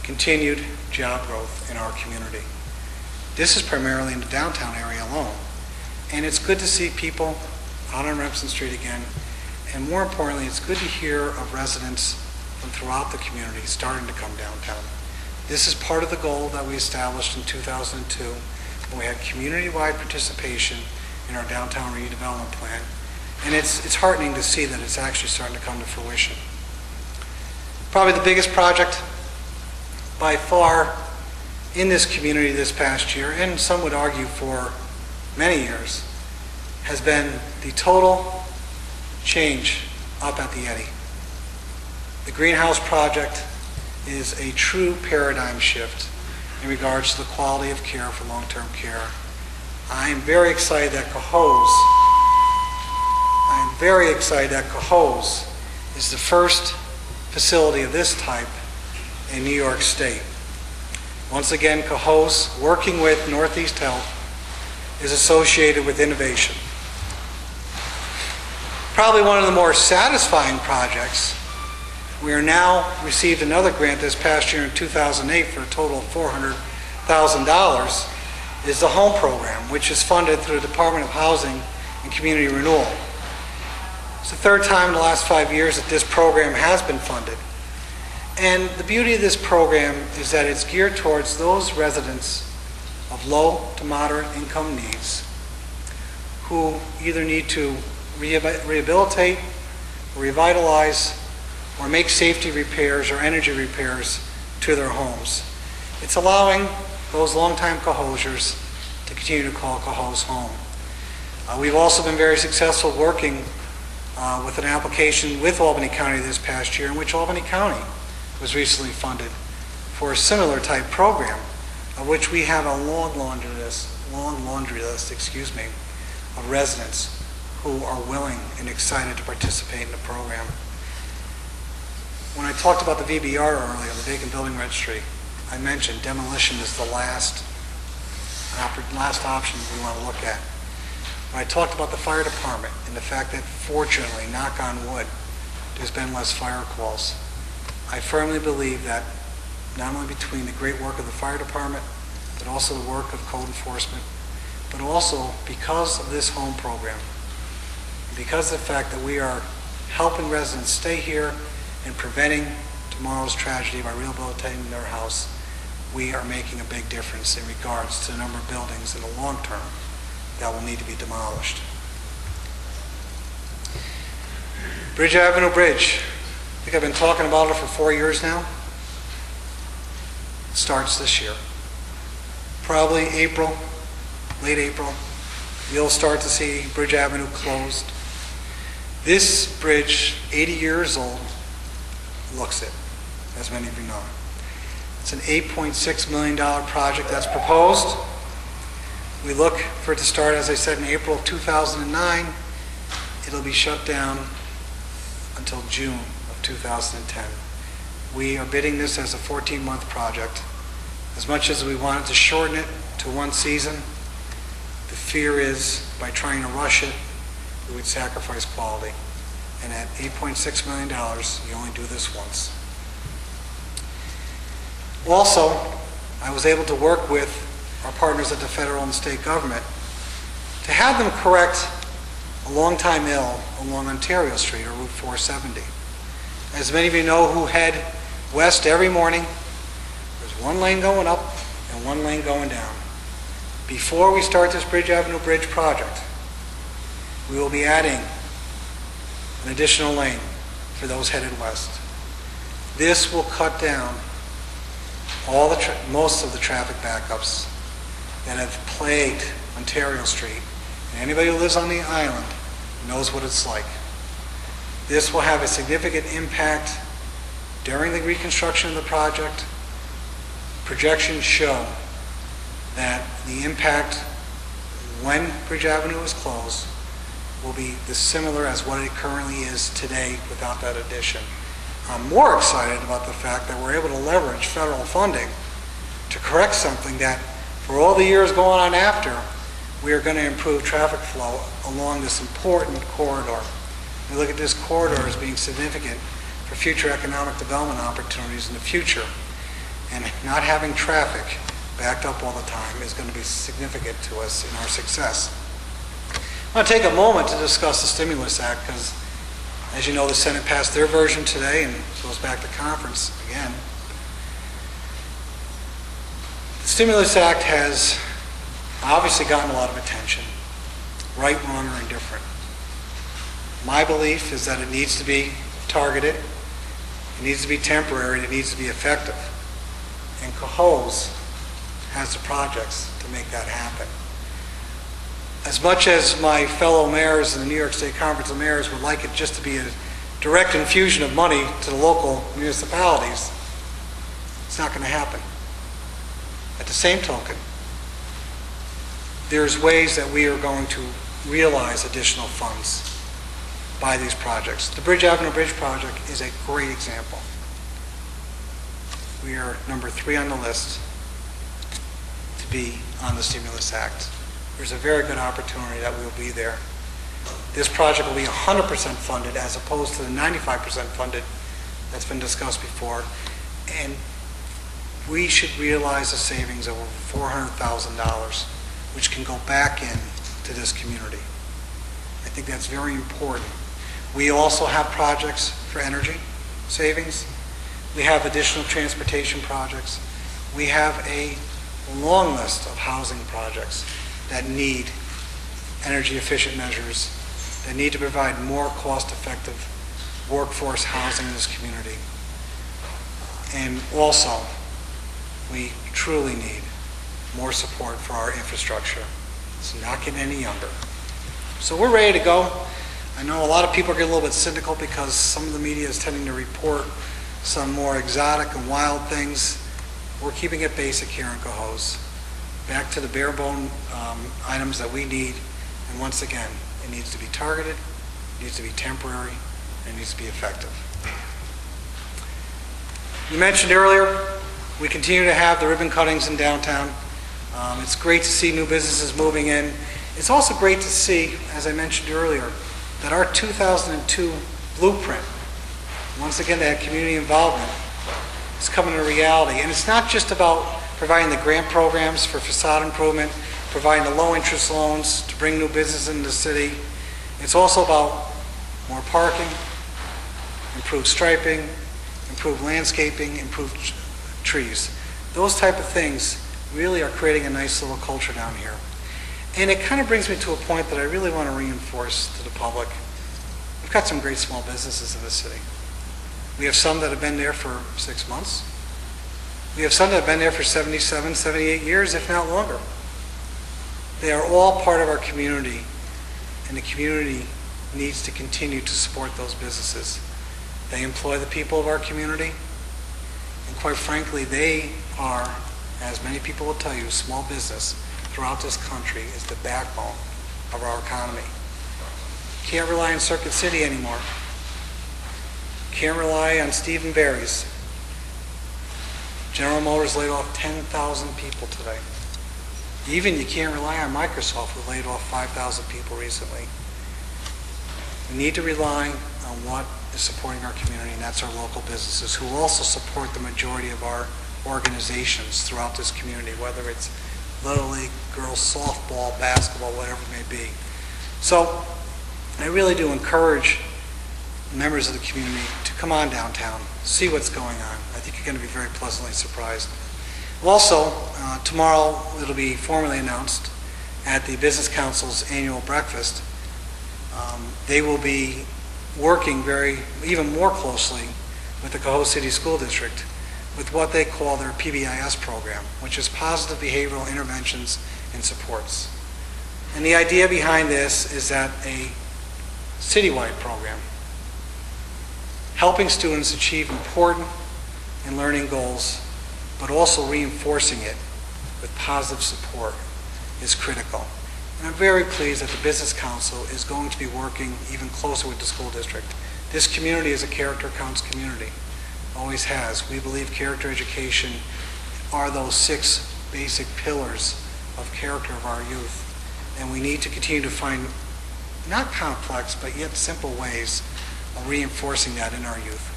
continued job growth in our community. This is primarily in the downtown area alone. And it's good to see people out on Remsen Street again. And more importantly, it's good to hear of residents from throughout the community starting to come downtown. This is part of the goal that we established in 2002 when we had community-wide participation in our downtown redevelopment plan. And it's heartening to see that it's actually starting to come to fruition. Probably the biggest project by far in this community this past year, and some would argue for many years, has been the total change up at the Eddy. The greenhouse project is a true paradigm shift in regards to the quality of care for long-term care. I'm very excited that Cohoes is the first facility of this type in New York State. Once again, Cohoes, working with Northeast Health, is associated with innovation. Probably one of the more satisfying projects, we are now received another grant this past year in 2008 for a total of $400,000, is the home program, which is funded through the Department of Housing and Community Renewal. It's the third time in the last 5 years that this program has been funded. And the beauty of this program is that it's geared towards those residents of low to moderate income needs who either need to rehabilitate, revitalize, or make safety repairs or energy repairs to their homes. It's allowing those longtime Cohoesiers to continue to call Cohoes home. We've also been very successful working with an application with Albany County this past year, in which Albany County was recently funded for a similar type program, of which we have a long laundry list, of residents who are willing and excited to participate in the program. When I talked about the VBR earlier, the Vacant Building Registry, I mentioned demolition is the last option we want to look at. When I talked about the fire department and the fact that, fortunately, knock on wood, there's been less fire calls, I firmly believe that not only between the great work of the fire department, but also the work of code enforcement, but also because of this home program, because of the fact that we are helping residents stay here and preventing tomorrow's tragedy by rehabilitating their house, we are making a big difference in regards to the number of buildings in the long term that will need to be demolished. Bridge Avenue Bridge. I think I've been talking about it for 4 years now. It starts this year. Probably April, late April, you'll start to see Bridge Avenue closed. This bridge, 80 years old, looks it, as many of you know. It's an $8.6 million project that's proposed. We look for it to start, as I said, in April of 2009. It'll be shut down until June of 2010. We are bidding this as a 14-month project. As much as we wanted to shorten it to one season, the fear is by trying to rush it, we would sacrifice quality. And at $8.6 million, you only do this once. Also, I was able to work with our partners at the federal and state government to have them correct a long-time ill along Ontario Street, or Route 470. As many of you know who head west every morning, there's one lane going up and one lane going down. Before we start this Bridge Avenue Bridge project, we will be adding an additional lane for those headed west. This will cut down most of the traffic backups that have plagued Ontario Street. And anybody who lives on the island knows what it's like. This will have a significant impact during the reconstruction of the project. Projections show that the impact when Bridge Avenue is closed will be similar as what it currently is today without that addition. I'm more excited about the fact that we're able to leverage federal funding to correct something that, for all the years going on after, we are going to improve traffic flow along this important corridor. We look at this corridor as being significant for future economic development opportunities in the future. and not having traffic backed up all the time is going to be significant to us in our success. I want to take a moment to discuss the Stimulus Act because, as you know, the Senate passed their version today and goes back to conference again. The Stimulus Act has obviously gotten a lot of attention, right, wrong, or indifferent. My belief is that it needs to be targeted, it needs to be temporary, and it needs to be effective. And Cohoes has the projects to make that happen. As much as my fellow mayors in the New York State Conference of Mayors would like it just to be a direct infusion of money to the local municipalities, it's not going to happen. At the same token, there's ways that we are going to realize additional funds by these projects. The Bridge Avenue Bridge project is a great example. We are number 3 on the list to be on the Stimulus Act. There's a very good opportunity that we'll be there. This project will be 100% funded as opposed to the 95% funded that's been discussed before. And we should realize a savings of over $400,000, which can go back in to this community. I think that's very important. We also have projects for energy savings. We have additional transportation projects. We have a long list of housing projects that need energy efficient measures, that need to provide more cost-effective workforce housing in this community. And also, we truly need more support for our infrastructure. It's not getting any younger. So we're ready to go. I know a lot of people are getting a little bit cynical because some of the media is tending to report some more exotic and wild things. We're keeping it basic here in Cohoes. Back to the bare bone items that we need. And once again, it needs to be targeted, it needs to be temporary, and it needs to be effective. You mentioned earlier, we continue to have the ribbon cuttings in downtown. It's great to see new businesses moving in. It's also great to see, as I mentioned earlier, that our 2002 blueprint, once again that community involvement, is coming to reality. And it's not just about providing the grant programs for facade improvement, providing the low interest loans to bring new business into the city. It's also about more parking, improved striping, improved landscaping, improved trees. Those type of things really are creating a nice little culture down here. And it kind of brings me to a point that I really want to reinforce to the public. We've got some great small businesses in the city. We have some that have been there for 6 months. We have some that have been there for 77, 78 years, if not longer. They are all part of our community, and the community needs to continue to support those businesses. They employ the people of our community, and quite frankly, they are, as many people will tell you, small business throughout this country is the backbone of our economy. Can't rely on Circuit City anymore. Can't rely on Steve and Barry's. General Motors laid off 10,000 people today. Even you can't rely on Microsoft, who laid off 5,000 people recently. We need to rely on what is supporting our community, and that's our local businesses, who also support the majority of our organizations throughout this community, whether it's Little League, girls softball, basketball, whatever it may be. So I really do encourage members of the community to come on downtown, see what's going on. I think you're going to be very pleasantly surprised. Also, tomorrow it'll be formally announced at the Business Council's annual breakfast. They will be working even more closely with the Cohoes City School District with what they call their PBIS program, which is Positive Behavioral Interventions and Supports. And the idea behind this is that a citywide program helping students achieve important and learning goals, but also reinforcing it with positive support is critical. And I'm very pleased that the Business Council is going to be working even closer with the school district. This community is a character counts community, always has. We believe character education are those 6 basic pillars of character of our youth. And we need to continue to find not complex, but yet simple ways of reinforcing that in our youth.